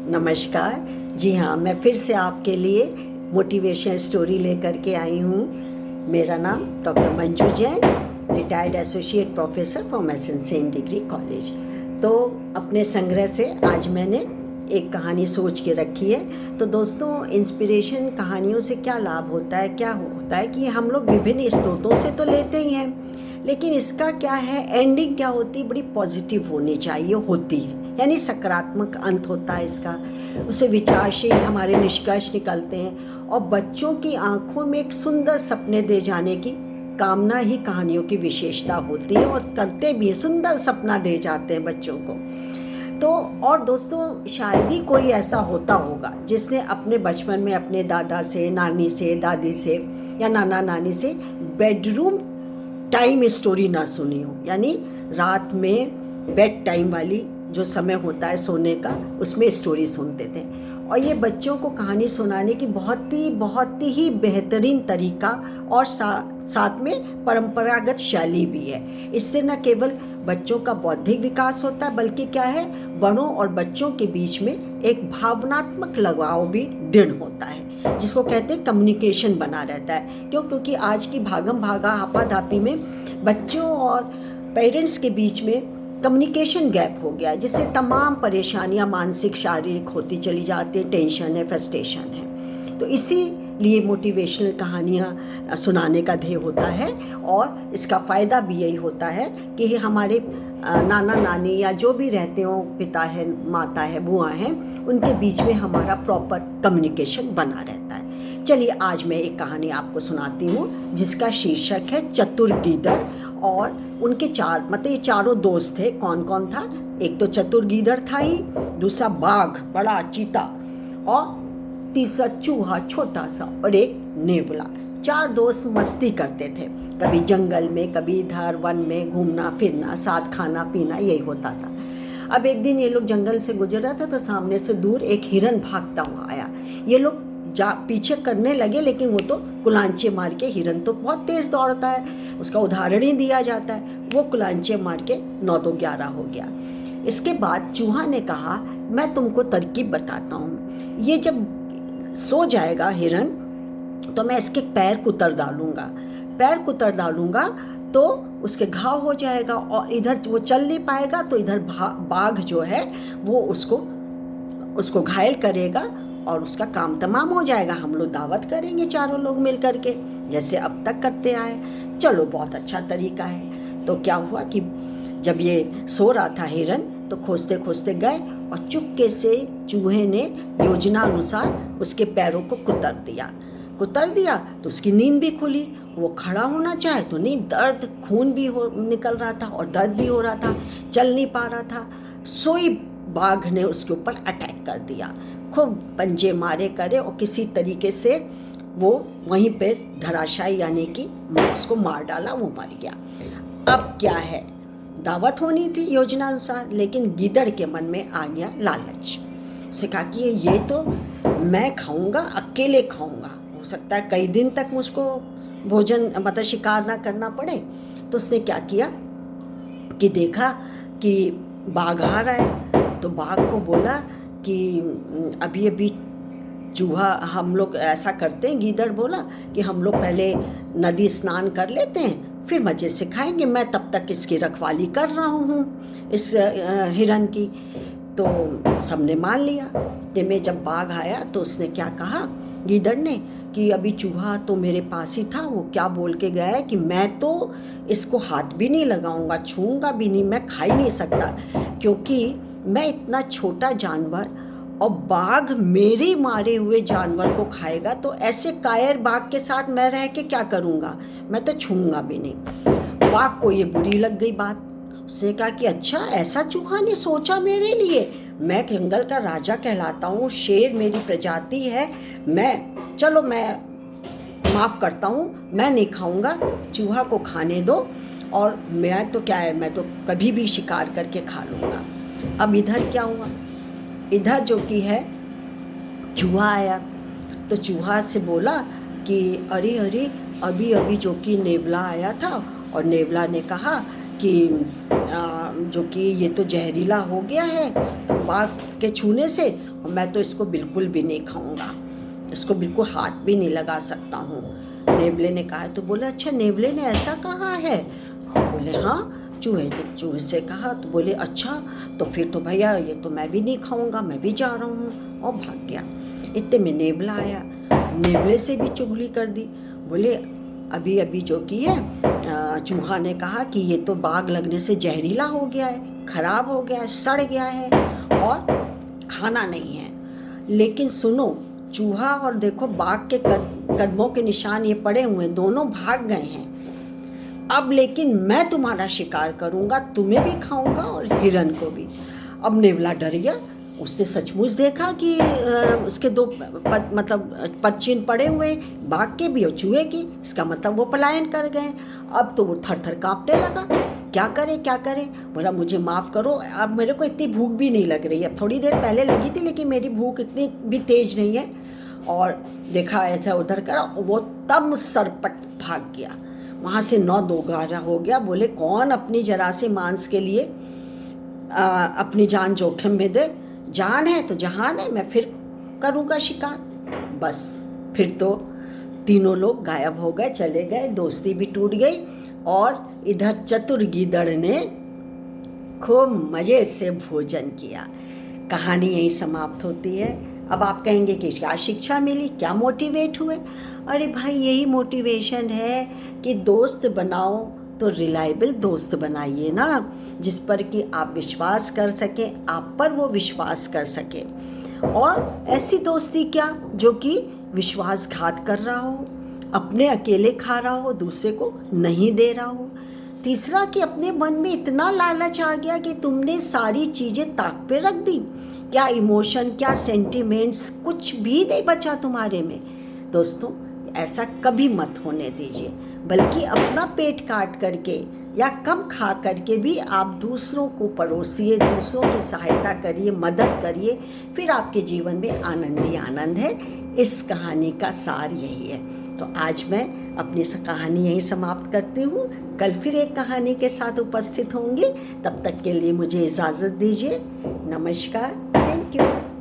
नमस्कार। जी हाँ, मैं फिर से आपके लिए मोटिवेशन स्टोरी लेकर के आई हूँ। मेरा नाम doctor Manju Jain, retired associate professor from SN degree college. तो अपने संग्रह से आज मैंने एक कहानी सोच के रखी है। तो दोस्तों, इंस्पिरेशन कहानियों से क्या लाभ होता है, क्या होता है कि हम लोग विभिन्न स्रोतों से तो लेते ही हैं, लेकिन इसका क्या है, एंडिंग क्या होती है, बड़ी पॉजिटिव होनी चाहिए, होती है, यानी सकारात्मक अंत होता है इसका। उसे विचारशील हमारे निष्कर्ष निकलते हैं और बच्चों की आंखों में एक सुंदर सपने दे जाने की कामना ही कहानियों की विशेषता होती है, और करते भी सुंदर सपना दे जाते हैं बच्चों को। तो और दोस्तों, शायद ही कोई ऐसा होता होगा जिसने अपने बचपन में अपने दादा से, नानी से, दादी से या नाना नानी से बेडरूम टाइम स्टोरी ना सुनी हो, यानी रात में बेड टाइम वाली जो समय होता है सोने का, उसमें स्टोरी सुनते थे। और ये बच्चों को कहानी सुनाने की बहुत ही बेहतरीन तरीका और साथ में परंपरागत शैली भी है। इससे न केवल बच्चों का बौद्धिक विकास होता है, बल्कि क्या है, बड़ों और बच्चों के बीच में एक भावनात्मक लगाव भी दृढ़ होता है, जिसको कहते हैं कम्युनिकेशन बना रहता है। क्योंकि आज की भागम भागा आपाधापी में बच्चों और पेरेंट्स के बीच में कम्युनिकेशन गैप हो गया है, जिससे तमाम परेशानियां मानसिक शारीरिक होती चली जाती है, टेंशन है, फ्रस्ट्रेशन है। तो इसीलिए मोटिवेशनल कहानियाँ सुनाने का ध्येय होता है, और इसका फ़ायदा भी यही होता है कि हमारे नाना नानी या जो भी रहते हो, पिता है, माता है, बुआ हैं, उनके बीच में हमारा प्रॉपर कम्युनिकेशन बना रहता है। चलिए, आज मैं एक कहानी आपको सुनाती हूँ जिसका शीर्षक है चतुर गीदड़। और उनके मतलब ये चारों दोस्त थे। कौन कौन था? एक तो चतुर गीदड़ था ही, दूसरा बाघ, बड़ा चीता, और तीसरा चूहा छोटा सा, और एक नेवला। चार दोस्त मस्ती करते थे, कभी जंगल में, कभी इधर वन में घूमना फिरना, साथ खाना पीना, यही होता था। अब एक दिन ये लोग जंगल से गुजर रहा था, तो सामने से दूर एक हिरन भागता हुआ आया। ये लोग पीछे करने लगे, लेकिन वो तो कुलांचे मार के, हिरन तो बहुत तेज दौड़ता है, उसका उदाहरण ही दिया जाता है, वो कुलांचे मार के 9-2-11 हो गया। इसके बाद चूहा ने कहा, मैं तुमको तरकीब बताता हूँ। ये जब सो जाएगा हिरन, तो मैं इसके पैर कुतर डालूंगा तो उसके घाव हो जाएगा, और इधर वो चल नहीं पाएगा, तो इधर बाघ जो है वो उसको घायल करेगा और उसका काम तमाम हो जाएगा। हम लोग दावत करेंगे चारों लोग मिल करके, जैसे अब तक करते आए। चलो, बहुत अच्छा तरीका है। तो क्या हुआ कि जब ये सो रहा था हिरन, तो खोजते खोजते गए और चुपके से चूहे ने योजना अनुसार उसके पैरों को कुतर दिया तो उसकी नींद भी खुली। वो खड़ा होना चाहे तो नहीं, दर्द, खून भी निकल रहा था और दर्द भी हो रहा था, चल नहीं पा रहा था। सोई बाघ ने उसके ऊपर अटैक कर दिया, खूब पंजे मारे करे, और किसी तरीके से वो वहीं पे धराशायी, यानी कि उसको मार डाला, वो मर गया। अब क्या है, दावत होनी थी योजना अनुसार, लेकिन गीदड़ के मन में आ गया लालच। उसे कहा कि ये तो मैं खाऊंगा, अकेले खाऊंगा, हो सकता है कई दिन तक मुझको भोजन मतलब शिकार ना करना पड़े। तो उसने क्या किया कि देखा कि बाघ आ रहा है, तो बाघ को बोला कि अभी चूहा, हम लोग ऐसा करते हैं, गीदड़ बोला कि हम लोग पहले नदी स्नान कर लेते हैं, फिर मज़े से खाएंगे, मैं तब तक इसकी रखवाली कर रहा हूँ, इस हिरन की। तो सबने मान लिया। ते में जब बाघ आया तो उसने क्या कहा, गीदड़ ने, कि अभी चूहा तो मेरे पास ही था, वो क्या बोल के गया है कि मैं तो इसको हाथ भी नहीं लगाऊंगा, छूऊंगा भी नहीं, मैं खा ही नहीं सकता, क्योंकि मैं इतना छोटा जानवर, और बाघ मेरे मारे हुए जानवर को खाएगा, तो ऐसे कायर बाघ के साथ मैं रह के क्या करूँगा, मैं तो छूऊंगा भी नहीं। बाघ को ये बुरी लग गई बात। उसने कहा कि अच्छा, ऐसा चूहा ने सोचा मेरे लिए, मैं जंगल का राजा कहलाता हूँ, शेर मेरी प्रजाति है, चलो मैं माफ़ करता हूँ, मैं नहीं खाऊंगा, चूहा को खाने दो, और मैं तो क्या है, मैं तो कभी भी शिकार करके खा लूँगा। अब इधर क्या हुआ, इधर जो कि है चूहा आया, तो चूहा से बोला कि अरे अरे, अभी जो कि नेवला आया था, और नेवला ने कहा कि जो कि ये तो जहरीला हो गया है बाघ के छूने से, और मैं तो इसको बिल्कुल भी नहीं खाऊंगा, इसको बिल्कुल हाथ भी नहीं लगा सकता हूँ। नेवले ने कहा। तो बोले अच्छा नेवले ने ऐसा कहा है? तो बोले हाँ, चूहे ने चूहे से कहा। तो बोले अच्छा, तो फिर तो भैया ये तो मैं भी नहीं खाऊंगा, मैं भी जा रहा हूँ, और भाग गया। इतने में नेवला आया, नेवले से भी चुगली कर दी। बोले अभी अभी जो की है चूहा ने कहा कि ये तो बाग लगने से जहरीला हो गया है, खराब हो गया है, सड़ गया है और खाना नहीं है। लेकिन सुनो, चूहा और देखो बाघ के कदमों के निशान ये पड़े हुए, दोनों भाग गए हैं। अब लेकिन मैं तुम्हारा शिकार करूंगा, तुम्हें भी खाऊंगा और हिरन को भी। अब नेवला डर गया, उसने सचमुच देखा कि उसके दो पद चिन्ह पड़े हुए, बाघ के भी और चूहे की। इसका मतलब वो पलायन कर गए। अब तो वो थर थर कांपने लगा, क्या करे क्या करे। बोला मुझे माफ़ करो, अब मेरे को इतनी भूख भी नहीं लग रही है, अब थोड़ी देर पहले लगी थी लेकिन मेरी भूख इतनी भी तेज नहीं है। और देखा ऐसा उधर करा, वो तब सरपट भाग गया, वहाँ से 9-2-11 हो गया। बोले कौन अपनी जरा से मांस के लिए अपनी जान जोखिम में दे, जान है तो जहान है, मैं फिर करूँगा शिकार। बस फिर तो तीनों लोग गायब हो गए, चले गए, दोस्ती भी टूट गई। और इधर चतुर गीदड़ ने खूब मज़े से भोजन किया। कहानी यही समाप्त होती है। अब आप कहेंगे कि क्या शिक्षा मिली, क्या मोटिवेट हुए? अरे भाई यही मोटिवेशन है कि दोस्त बनाओ तो रिलायबल दोस्त बनाइए ना, जिस पर कि आप विश्वास कर सकें, आप पर वो विश्वास कर सके। और ऐसी दोस्ती क्या जो कि विश्वासघात कर रहा हो, अपने अकेले खा रहा हो, दूसरे को नहीं दे रहा हो। तीसरा कि अपने मन में इतना लालच आ गया कि तुमने सारी चीज़ें ताक पे रख दी, क्या इमोशन, क्या सेंटिमेंट्स, कुछ भी नहीं बचा तुम्हारे में। दोस्तों ऐसा कभी मत होने दीजिए, बल्कि अपना पेट काट करके या कम खा करके भी आप दूसरों को परोसिए, दूसरों की सहायता करिए, मदद करिए, फिर आपके जीवन में आनंद ही आनंद है। इस कहानी का सार यही है। तो आज मैं अपनी कहानी यहीं समाप्त करती हूँ। कल फिर एक कहानी के साथ उपस्थित होंगी। तब तक के लिए मुझे इजाज़त दीजिए। नमस्कार, थैंक यू।